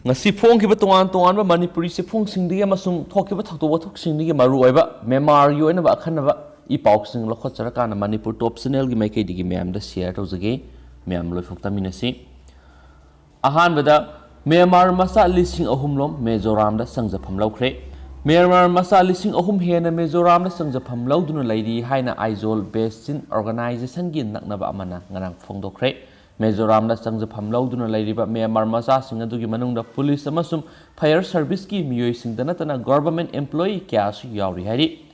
ngasi phongkiba tongan tongan ba manipuri se phongsingi amasung thokiba thakto wathoksingi maru oiba memar yu ena ba khanaba I pauksing lokhot charakana manipur top channel gi maikei digi mem da share tawjage mem loi phokta minasi ahan bada memar masa lising ahumlom Mizoram da sangjafam laukhre memar masa lising ahum hena Mizoram da sangjafam lauduna lairi haina Aizol Basin organization gi naknaba amana ngarang phongdokhre Mizoram da sangjafam lauduna lairiba memar masa sing adugi manungda police amasum fire service gi miyoi sing danatana government employee kya su yauri hari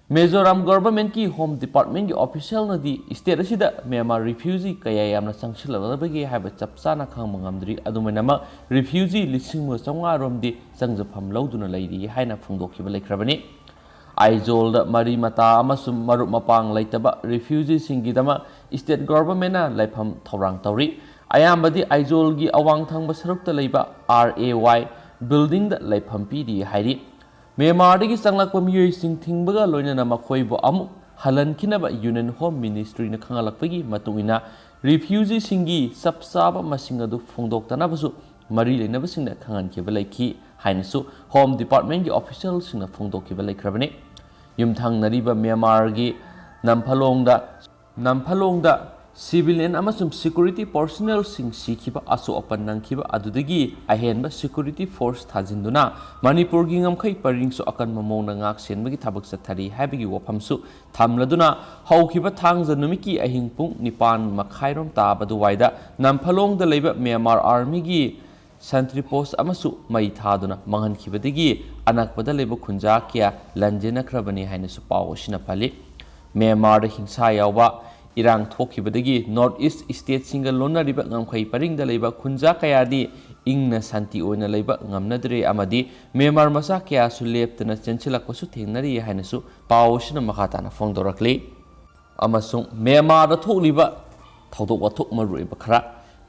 Mizoram government ki home department ki official na di state asida Myanmar refugee kaya yamna sangshilabagi haiba chapsana khangma ngamdri adumanama refugee lising mo changa rom di sangjafam lauduna lairi haina phungdokhiba laikhrabani Aizol da mari mata amasum marup mapang laitaba refugee singidama state government na laifam thorang tawri ayambadi Aizol gi awang thangba sarukta leiba RAY building da laifam pidi hairi Myanmar dagi sanglakpa miyoi sing thingbaga loinana makhoibo amu halankinaba Union Home Ministry na khangalakpagi matungina refugee singi sapsaba masingadu phongdoktanabasu mari leinabasingna khangankiba laiki hainasu Home Department gi official singna phongdokkiba laikhrabani yumthangnariba Myanmar gi Namphalongda civilian amasum security personnel sing sikhiba asu opan nangkhiba adudagi ahenba security force thajinduna Manipur gi ngamkhai paringsu akan mamongna ngak senbagi thabak sathari habigi wafamsu thamladuna hawkhiba thangja numiki ahing pung nipan makhairom tabadu waida Namphalongda leiba Myanmar army gi sentry post amasu mai thaduna manghankhibadagi anakpada leiba khunja kya lanjena khrabani hainasu pawosina phali Myanmar da hingsa yawa Irang thokibadagi North East State single lona riba ngamkhai paring da leiba khunja kayadi ingna santi oina leiba ngamnadre amadi Myanmar masa kya su leptana chenchilak pasu thengnari hainasu pawosina makhatana phongdorakli amasung Myanmar da thokliba thodok wathok maruiba khara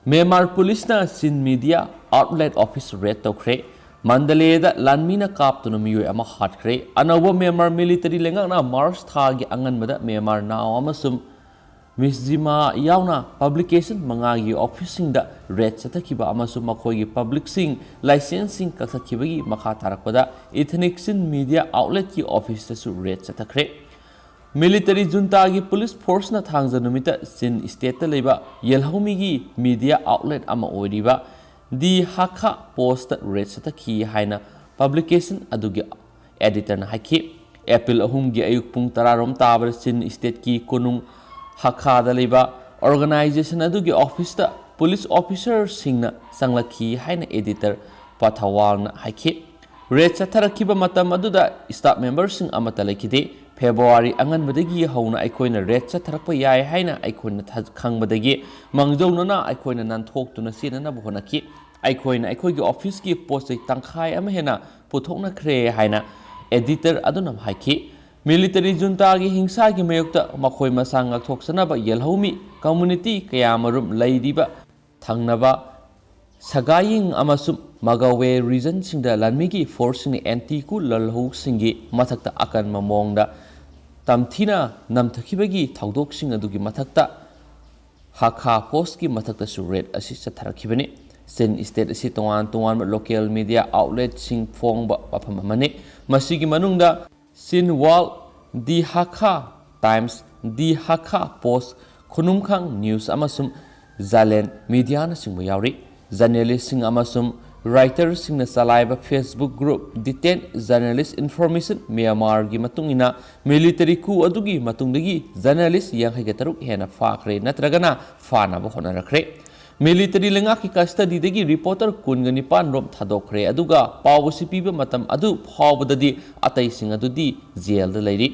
Myanmar police na Sin media outlet office raid tawkhre Mandalay da lanmina kaptuna miyoi ama hatkre anawa Myanmar military lengakna Mars thagi anganbada Myanmar naw amasum Misjima yauna publication mangagi officing da red satakiba amasu makhoigi publishing licensing kaksakibagi makha tarakpada ethnic Sin media outlet ki office su red satakre military junta gi police force na thangja numita Sin state ta leiba yelhaumi gi media outlet ama oiriba di hakha post red sataki haina publication adugi editor na haki April ahum gi ayuk pung 10 rom tabar Sin state ki konung Hakha da leiba organization adugi office da police officer singna sanglakhi haina editor Pathawal na haiki red chatharakiba matam aduda staff members sing amata lekide February anganbadagi hauna aikoina red chatharakpa yai haina aikoina khangbadagi mangjongna aikoina nanthok sinana bohonaki aikoina aikoigi office ki post tangkhai ama hena puthokna khre haina editor aduna haiki Military junta gi hingsa gi mayokta makhoi masang thoksanaba yelhaumi community kayamarum lairiba thangnaba sagaying amasum magawe region singda lanmi gi force ni anti ku lalhu singi mathakta akan mamongda tamthina namthakibagi thaudok sing adugi mathakta hakha post ki mathakta su red asi chatharakibani Sin state asi tongan local media outlet sing phongba wafam amane masigi manungda Sin Wall Di Hakha Times Di Hakha Post Khunumkhang News amasum Zalen media na singmo yauri journalist sing amasum writer sing na salaiba Facebook group Detained Journalist Information Myanmar gi matungina military coup adugi matungdagi journalist yang haigataruk hena fakre natragana fana bo honarakre military lengaki custody degi reporter kungani pan rom thadokre aduga pawsi piba matam adu phawbadadi atai sing adudi jail da leiri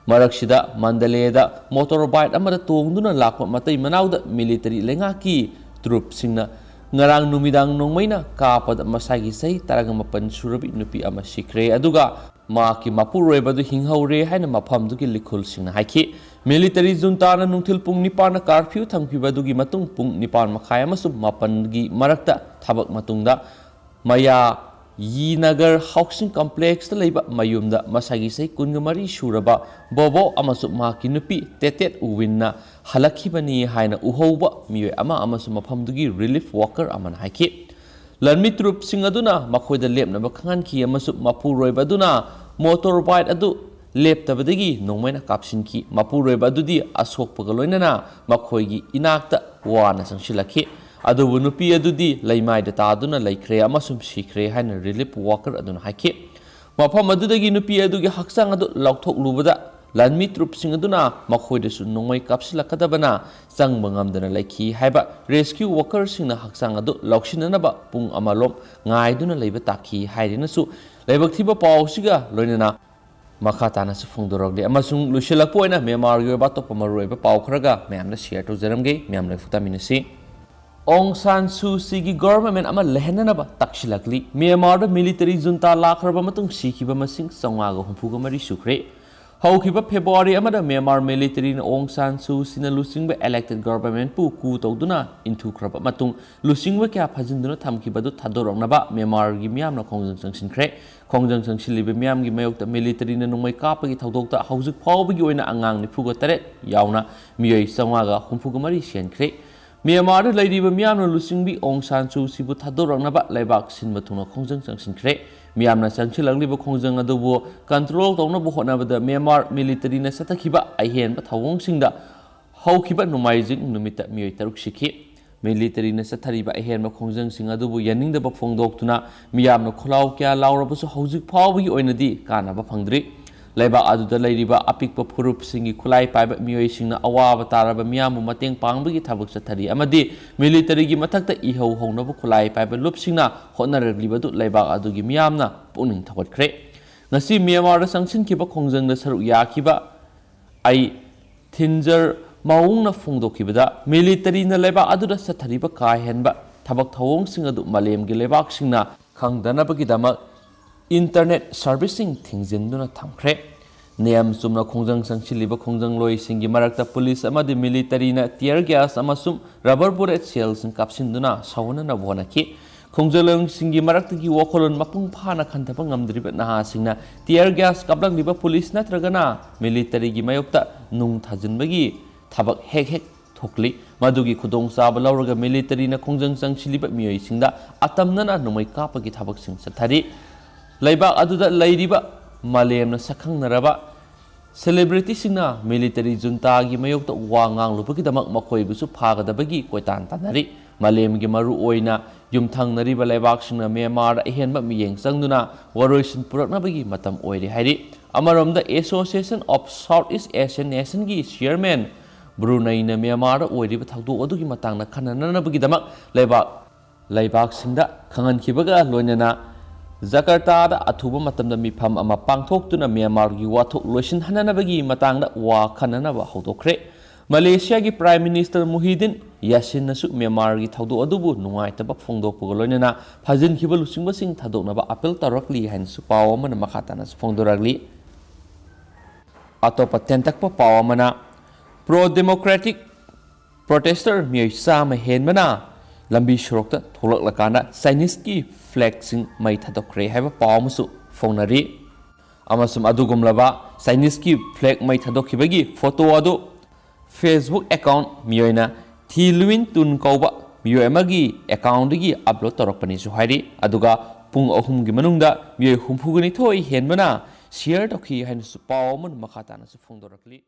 maraksida Mandalay da motorbike amada tongduna lakpa matai manawda military lengaki troop singna ngarang numidang nongmaina kapad masagi sai taraga mapan surabi nupi ama sikre aduga maki mapuroibadu hinghaure haina mafam dugi likhul singna haiki military junta na nungthil pung nipan na curfew thangpibadu matung pung nipan makhai amasum mapan gi marakta thabak matungda maya Yinagar housing complex ta leiba mayumda masagi sai kungamari suraba bobo amasu maki nupi tetet uwinna halakhibani haina uhouba miwe ama amasu mafamdugi relief worker aman haiki ꯂꯟꯃꯤ ꯇ꯭ꯔꯨꯞꯁꯤꯡ ꯑꯗꯨꯅ ꯃꯈꯣꯏꯗ ꯂꯦꯞꯅꯕ ꯈꯪꯍꯟꯈꯤ ꯑꯃꯁꯨꯡ ꯃꯄꯨꯔꯣꯏꯕ ꯑꯗꯨꯅ motor bike ꯑꯗꯨ ꯂꯦꯞꯇꯕꯗꯒꯤ ꯅꯣꯡꯃꯩꯅ ꯀꯥꯞꯁꯤꯟꯈꯤ ꯃꯄꯨꯔꯣꯏꯕ ꯑꯗꯨꯗꯤ ꯑꯁꯣꯛꯄꯒ ꯂꯣꯏꯅꯅ ꯃꯈꯣꯏꯒꯤ ꯏꯅꯥꯛꯇ ꯋꯥꯅ ꯆꯪꯁꯤꯜꯂꯛꯈꯤ ꯑꯗꯨꯕꯨ ꯅꯨꯄꯤ ꯑꯗꯨꯗꯤ ꯂꯩꯃꯥꯏꯗ ꯇꯥꯗꯨꯅ ꯂꯩꯈ꯭ꯔꯦ ꯑꯃꯁꯨꯡ ꯁꯤꯈ꯭ꯔꯦ ꯍꯥꯏꯅ ꯔꯤꯂꯤꯐ ꯋꯥꯀꯔ ꯑꯗꯨꯅ ꯍꯥꯏꯈꯤ ꯃꯐꯝ ꯑꯗꯨꯗꯒꯤ ꯅꯨꯄꯤ ꯑꯗꯨꯒꯤ ꯍꯛꯆꯥꯡ ꯑꯗꯨ ꯂꯧꯊꯣꯛꯂꯨꯕꯗ ꯂꯟꯃꯤ ꯇ꯭ꯔꯨꯞꯁꯤꯡ ꯑꯗꯨꯅ ꯃꯈꯣꯏꯗꯁꯨ ꯅꯣꯡꯃꯩ ꯀꯥꯞꯁꯤꯜꯂꯛꯀꯗꯕꯅ ꯆꯪꯕ ꯉꯝꯗꯅ ꯂꯩꯈꯤ ꯍꯥꯏꯕ ꯔꯦꯁꯀ꯭ꯌꯨ ꯋꯥꯀꯔꯁꯤꯡꯅ ꯍꯛꯆꯥꯡ ꯑꯗꯨ ꯂꯧꯁꯤꯟꯅꯅꯕ ꯄꯨꯡ ꯑꯃꯔꯣꯝ ꯉꯥꯏꯗꯨꯅ ꯂꯩꯕ ꯇꯥꯈꯤ ꯍꯥꯏꯗꯨꯅꯁꯨ ꯂꯥꯏꯕꯛ ꯊꯤꯕ ꯄꯥꯎꯁꯤꯒ ꯂꯣꯏꯅꯅ ꯃꯈꯥ ꯇꯥꯅꯁꯨ ꯐꯣꯡꯗꯣꯔꯛꯂꯦ ꯑꯃꯁꯨꯡ ꯂꯣꯏꯁꯤꯜꯂꯛꯄ ꯑꯣꯏꯅ ꯃ꯭ꯌꯥꯟꯃꯥꯔꯒꯤ ꯑꯣꯏꯕ ꯑꯇꯣꯞꯄ ꯃꯔꯨꯑꯣꯏꯕ ꯄꯥꯎ ꯈꯔꯒ ꯃꯌꯥꯝꯗ ꯁꯤꯌꯔ ꯇꯧꯖꯔꯝꯒꯦ ꯃꯌꯥꯝ ꯂꯥꯏꯛ ꯇꯥꯃꯤꯟꯅꯁꯤ ꯑꯣꯡ ꯁꯥꯟ ꯁꯨ ꯆꯤꯒꯤ ꯒꯣꯚꯔꯟꯃꯦꯟꯠ ꯑꯃ ꯂꯩꯍꯟꯅꯅꯕ ꯇꯛꯁꯤꯜꯂꯛꯂꯤ ꯃ꯭ꯌꯥꯟꯃꯥꯔꯗ ꯃꯤꯂꯤꯇꯔꯤ ꯖꯨꯟꯇꯥ ꯂꯥꯛꯈ꯭ꯔꯕ ꯃꯇꯨꯡ ꯁꯤꯈꯤꯕ ꯃꯁꯤꯡ 963 ꯁꯨꯈ꯭ꯔꯦ ꯍꯧꯈꯤꯕ ꯐꯦꯕ꯭ꯔꯨꯋꯥꯔꯤ ꯑꯃꯗ ꯃ꯭ꯌꯥꯟꯃꯥꯔ ꯃꯤꯂꯤꯇꯔꯤꯅ ꯑꯣꯡ ꯁꯥꯟ ꯁꯨ ꯆꯤꯅ ꯂꯨꯆꯤꯡꯕ ꯏꯂꯦꯛꯇꯦꯗ ꯒꯣꯚꯔꯟꯃꯦꯟꯠꯄꯨ ꯀꯨ ꯇꯧꯗꯨꯅ ꯏꯟꯊꯨꯈ꯭ꯔꯕ ꯃꯇꯨꯡ ꯂꯨꯆꯤꯡꯕ ꯀꯌꯥ ꯐꯥꯖꯤꯟꯗꯨꯅ ꯊꯝꯈꯤꯕꯗꯨ ꯊꯥꯗꯣꯔꯛꯅꯕ ꯃ꯭ꯌꯥꯟꯃꯥꯔꯒꯤ ꯃꯤꯌꯥꯝꯅ ꯈꯣꯡꯖꯪ ꯆꯪꯁꯤꯟꯈ꯭ꯔꯦ ꯈꯣꯡꯖꯪ ꯆꯪꯁꯤꯜꯂꯤꯕ ꯃꯤꯌꯥꯝꯒꯤ ꯃꯥꯌꯣꯛꯇ ꯃꯤꯂꯤꯇꯔꯤꯅ ꯅꯣꯡꯃꯩ ꯀꯥꯞꯄꯒꯤ ꯊꯧꯗꯣꯛꯇ ꯍꯧꯖꯤꯛ ꯐꯥꯎꯕꯒꯤ ꯑꯣꯏꯅ ꯑꯉꯥꯡ 93 ꯌꯥꯎꯅ ꯃꯤꯑꯣꯏ 963 ꯁꯤꯈ꯭ꯔꯦ ꯃ꯭ꯌꯥꯟꯃꯥꯔꯗ ꯂꯩꯔꯤꯕ ꯃꯤꯌꯥꯝꯅ ꯂꯨꯆꯤꯡꯕꯤ ꯑꯣꯡ ꯁꯥꯟ ꯁꯨ ꯆꯤꯕꯨ ꯊꯥꯗꯣꯔꯛꯅꯕ ꯂꯩꯕꯥꯛ ꯁꯤꯟꯕ ꯊꯨꯡꯅ ꯈꯣꯡꯖꯪ ꯆꯪꯁꯤꯟꯈ꯭ꯔꯦ ꯃꯤꯌꯥꯝꯅ ꯆꯪꯁꯤꯜꯂꯛꯂꯤꯕ ꯈꯣꯡꯖꯪ ꯑꯗꯨꯕꯨ ꯀꯟꯇ꯭ꯔꯣꯜ ꯇꯧꯅꯕ ꯍꯣꯠꯅꯕꯗ ꯃ꯭ꯌꯥꯟꯃꯥꯔ ꯃꯤꯂꯤꯇꯔꯤꯅ ꯆꯠꯊꯈꯤꯕ ꯑꯍꯦꯟꯕ ꯊꯧꯑꯣꯡꯁꯤꯡꯗ ꯍꯧꯈꯤꯕ ꯅꯣꯡꯃꯥꯏꯖꯤꯡ ꯅꯨꯃꯤꯠꯇ ꯃꯤꯑꯣꯏ 6 ꯁꯤꯈꯤ ꯃꯤꯂꯤꯇꯔꯤꯅ ꯆꯠꯊꯔꯤꯕ ꯑꯍꯦꯟꯕ ꯈꯣꯡꯖꯪꯁꯤꯡ ꯑꯗꯨꯕꯨ ꯌꯥꯅꯤꯡꯗꯕ ꯐꯣꯡꯗꯣꯛꯇꯨꯅ ꯃꯤꯌꯥꯝꯅ ꯈꯨꯜꯂꯥꯎ ꯀꯌꯥ ꯂꯥꯎꯔꯕꯁꯨ ꯍꯧꯖꯤꯛ ꯐꯥꯎꯕꯒꯤ ꯑꯣꯏꯅꯗꯤ ꯀꯥꯟꯅꯕ ꯐꯪꯗ꯭ꯔꯤ ꯂꯩꯕꯥꯛ ꯑꯗꯨꯗ ꯂꯩꯔꯤꯕ ꯑꯄꯤꯛꯄ ꯐꯨꯔꯨꯞꯁꯤꯡꯒꯤ ꯈꯨꯠꯂꯥꯏ ꯄꯥꯏꯕ ꯃꯤꯑꯣꯏꯁꯤꯡꯅ ꯑꯋꯥꯕ ꯇꯥꯔꯕ ꯃꯤꯌꯥꯝꯕꯨ ꯃꯇꯦꯡ ꯄꯥꯡꯕꯒꯤ ꯊꯕꯛ ꯆꯠꯊꯔꯤ ꯑꯃꯗꯤ ꯃꯤꯂꯤꯇꯔꯤꯒꯤ ꯃꯊꯛꯇ ꯏꯍꯧ ꯍꯧꯅꯕ ꯈꯨꯠꯂꯥꯏ ꯄꯥꯏꯕ ꯂꯨꯞꯁꯤꯡꯅ ꯍꯣꯠꯅꯔꯛꯂꯤꯕꯗꯨ ꯂꯩꯕꯥꯛ ꯑꯗꯨꯒꯤ ꯃꯤꯌꯥꯝꯅ ꯄꯨꯛꯅꯤꯡ ꯊꯧꯒꯠꯈ꯭ꯔꯦ ꯉꯁꯤ ꯃ꯭ꯌꯥꯟꯃꯥꯔꯗ ꯆꯪꯁꯤꯟꯈꯤꯕ ꯈꯣꯡꯖꯪꯗ ꯁꯔꯨꯛ ꯌꯥꯈꯤꯕ ꯑꯩ ꯊꯤꯟꯖꯔ ꯃꯥꯎꯡꯅ ꯐꯣꯡꯗꯣꯛꯈꯤꯕꯗ ꯃꯤꯂꯤꯇꯔꯤꯅ ꯂꯩꯕꯥꯛ ꯑꯗꯨꯗ ꯆꯠꯊꯔꯤꯕ ꯀꯥ ꯍꯦꯟꯕ ꯊꯕꯛ ꯊꯧꯑꯣꯡꯁꯤꯡ ꯑꯗꯨ ꯃꯥꯂꯦꯝꯒꯤ ꯂꯩꯕꯥꯛꯁꯤꯡꯅ ꯈꯪꯗꯅꯕꯒꯤꯗꯃꯛ ꯏꯟꯇꯔꯅꯦꯠ ꯁꯔꯚꯤꯁꯁꯤꯡ ꯊꯤꯡꯖꯤꯟꯗꯨꯅ ꯊꯝꯈ꯭ꯔꯦ ꯅꯤꯌꯝ ꯆꯨꯝꯅ ꯈꯣꯡꯖꯪ ꯆꯪꯁꯤꯜꯂꯤꯕ ꯈꯣꯡꯖꯪꯂꯣꯏꯁꯤꯡꯒꯤ ꯃꯔꯛꯇ ꯄꯨꯂꯤꯁ ꯑꯃꯗꯤ ꯃꯤꯂꯤꯇꯔꯤꯅ ꯇꯤꯌꯔ ꯒ꯭ꯌꯥꯁ ꯑꯃꯁꯨꯡ ꯔꯕꯔ ꯕꯨꯂꯦꯠ ꯁꯦꯜꯁꯤꯡ ꯀꯥꯞꯁꯤꯟꯗꯨꯅ ꯁꯥꯎꯍꯟꯅꯅꯕ ꯍꯣꯠꯅꯈꯤ ꯈꯣꯡꯖꯪꯂꯣꯏꯁꯤꯡꯒꯤ ꯃꯔꯛꯇꯒꯤ ꯋꯥꯈꯜꯂꯣꯟ ꯃꯄꯨꯡ ꯐꯥꯅ ꯈꯟꯊꯕ ꯉꯝꯗ꯭ꯔꯤꯕ ꯅꯍꯥꯁꯤꯡꯅ ꯇꯤꯌꯔ ꯒ꯭ꯌꯥꯁ ꯀꯥꯞꯂꯛꯂꯤꯕ ꯄꯨꯂꯤꯁ ꯅꯠꯇ꯭ꯔꯒꯅ ꯃꯤꯂꯤꯇꯔꯤꯒꯤ ꯃꯥꯌꯣꯛꯇ ꯅꯨꯡ ꯊꯥꯖꯤꯟꯕꯒꯤ ꯊꯕꯛ ꯍꯦꯛ ꯊꯣꯛꯂꯤ ꯃꯗꯨꯒꯤ ꯈꯨꯗꯣꯡꯆꯥꯕ ꯂꯧꯔꯒ ꯃꯤꯂꯤꯇꯔꯤꯅ ꯈꯣꯡꯖꯪ ꯆꯪꯁꯤꯜꯂꯤꯕ ꯃꯤꯑꯣꯏꯁꯤꯡꯗ ꯑꯇꯝꯅꯅ ꯅꯣꯡꯃꯩ ꯀꯥꯞꯄꯒꯤ ꯊꯕꯛꯁꯤꯡ ꯆꯠꯊꯔꯤ ꯂꯩꯕꯥꯛ ꯑꯗꯨꯗ ꯂꯩꯔꯤꯕ ꯃꯥꯂꯦꯝꯅ ꯁꯛꯈꯪꯅꯔꯕ ꯁꯦꯂꯤꯕ꯭रिꯇꯤꯁꯤꯡꯅ ꯃꯤꯂꯤꯇꯔꯤ ꯖꯨꯟꯇꯥꯒꯤ ꯃꯥꯌꯣꯛꯇ ꯋꯥ ꯉꯥꯡꯂꯨꯕꯒꯤꯗꯃꯛ ꯃꯈꯣꯏꯕꯨꯁꯨ ꯐꯥꯒꯗꯕꯒꯤ ꯀꯣꯏꯇꯥꯟ ꯇꯥꯟꯅꯔꯤ ꯃꯥꯂꯦꯝꯒꯤ ꯃꯔꯨꯑꯣꯏꯅ ꯌꯨꯝꯊꯪꯅꯔꯤꯕ ꯂꯩꯕꯥꯛꯁꯤꯡꯅ ꯃ꯭ꯌꯥꯟꯃꯥꯔꯗ ꯑꯍꯦꯟꯕ ꯃꯤꯠꯌꯦꯡ ꯆꯪꯗꯨꯅ ꯋꯥꯔꯣꯏꯁꯤꯟ ꯄꯨꯔꯛꯅꯕꯒꯤ ꯃꯇꯝ ꯑꯣꯏꯔꯦ ꯍꯥꯏꯔꯤ ꯑꯃꯔꯣꯝꯗ association of south east Asian ꯅꯦꯁꯟꯒꯤ ꯆꯤꯌꯔꯃꯦꯟ ꯕ꯭ꯔꯨꯅꯩꯅ ꯃ꯭ꯌꯥꯟꯃꯥꯔꯗ ꯑꯣꯏꯔꯤꯕ ꯊꯧꯗꯣꯛ ꯑꯗꯨꯒꯤ ꯃꯇꯥꯡꯗ ꯈꯟꯅꯅꯕꯒꯤꯗꯃꯛ ꯂꯩꯕꯥꯛꯁꯤꯡꯗ ꯈꯪꯍꯟꯈꯤꯕꯒ ꯂꯣꯏꯅꯅ ꯖꯀꯔꯇꯥꯗ ꯑꯊꯨꯕ ꯃꯇꯝꯗ ꯃꯤꯐꯝ ꯑꯃ ꯄꯥꯡꯊꯣꯛꯇꯨꯅ ꯃ꯭ꯌꯥꯟꯃꯥꯔꯒꯤ ꯋꯥꯊꯣꯛ ꯂꯣꯏꯁꯤꯟꯍꯟꯅꯕꯒꯤ ꯃꯇꯥꯡꯗ ꯋꯥ ꯈꯟꯅꯅꯕ ꯍꯧꯗꯣꯛꯈ꯭ꯔꯦ ꯃꯂꯦꯁꯤꯌꯥꯒꯤ ꯄ꯭ꯔꯥꯏꯝ ꯃꯤꯅꯤꯁꯇꯔ ꯃꯨꯍꯤꯗꯤꯟ ꯌꯥꯁꯤꯟꯅꯁꯨ ꯃ꯭ꯌꯥꯟꯃꯥꯔꯒꯤ ꯊꯧꯗꯣꯛ ꯑꯗꯨꯕꯨ ꯅꯨꯡꯉꯥꯏꯇꯕ ꯐꯣꯡꯗꯣꯛꯄꯒ ꯂꯣꯏꯅꯅ ꯐꯥꯖꯤꯟꯈꯤꯕ ꯂꯨꯆꯤꯡꯕꯁꯤꯡ ꯊꯥꯗꯣꯛꯅꯕ ꯑꯄꯤꯜ ꯇꯧꯔꯛꯂꯤ ꯍꯥꯏꯅꯁꯨ ꯄꯥꯎ ꯑꯃꯅ ꯃꯈꯥ ꯇꯥꯅꯁꯨ ꯐꯣꯡꯗꯣꯔꯛꯂꯤ ꯑꯇꯣꯞꯄ ꯇꯦꯟꯇꯛꯄ ꯄꯥꯎ ꯑꯃꯅ ꯄ꯭ꯔꯣ ꯗꯦꯃꯣꯀ꯭ꯔꯦꯇꯤꯛ ꯄ꯭ꯔꯣꯇꯦꯁꯇꯔ ꯃꯤꯑꯣꯏ 100 ꯍꯦꯟꯕꯅ ꯂꯝꯕꯤ ꯁꯣꯔꯣꯛꯇ ꯊꯣꯛꯂꯛꯂꯀꯥꯟꯗ ꯆꯥꯏꯅꯤꯁꯀꯤ ꯐ꯭ꯂꯦꯒꯁꯤꯡ ꯃꯩ ꯊꯥꯗꯣꯛꯈ꯭ꯔꯦ ꯍꯥꯏꯕ ꯄꯥꯎ ꯑꯃꯁꯨ ꯐꯣꯡꯅꯔꯤ ꯑꯃꯁꯨꯡ ꯑꯗꯨꯒꯨꯝꯂꯕ ꯆꯥꯏꯅꯤꯁꯀꯤ ꯐ꯭ꯂꯦꯒ ꯃꯩ ꯊꯥꯗꯣꯛꯈꯤꯕꯒꯤ ꯐꯣꯇꯣ ꯑꯗꯨ ꯐꯦꯁꯕꯨꯛ ꯑꯦꯀꯥꯎꯟꯠ ꯃꯤꯑꯣꯏꯅ ꯊꯤ ꯂꯨꯏꯟ ꯇꯨꯟ ꯀꯧꯕ ꯃꯤꯑꯣꯏ ꯑꯃꯒꯤ ꯑꯦꯀꯥꯎꯟꯠꯗꯒꯤ ꯑꯞꯂꯣꯗ ꯇꯧꯔꯛꯄꯅꯤꯁꯨ ꯍꯥꯏꯔꯤ ꯑꯗꯨꯒ ꯄꯨꯡ 3ꯒꯤ ꯃꯅꯨꯡꯗ ꯃꯤꯑꯣꯏ 62 ꯍꯦꯟꯕꯅ ꯁꯤꯌꯔ ꯇꯧꯈꯤ ꯍꯥꯏꯅꯁꯨ ꯄꯥꯎ ꯑꯃꯅ ꯃꯈꯥ ꯇꯥꯅꯁꯨ ꯐꯣꯡꯗꯣꯔꯛꯂꯤ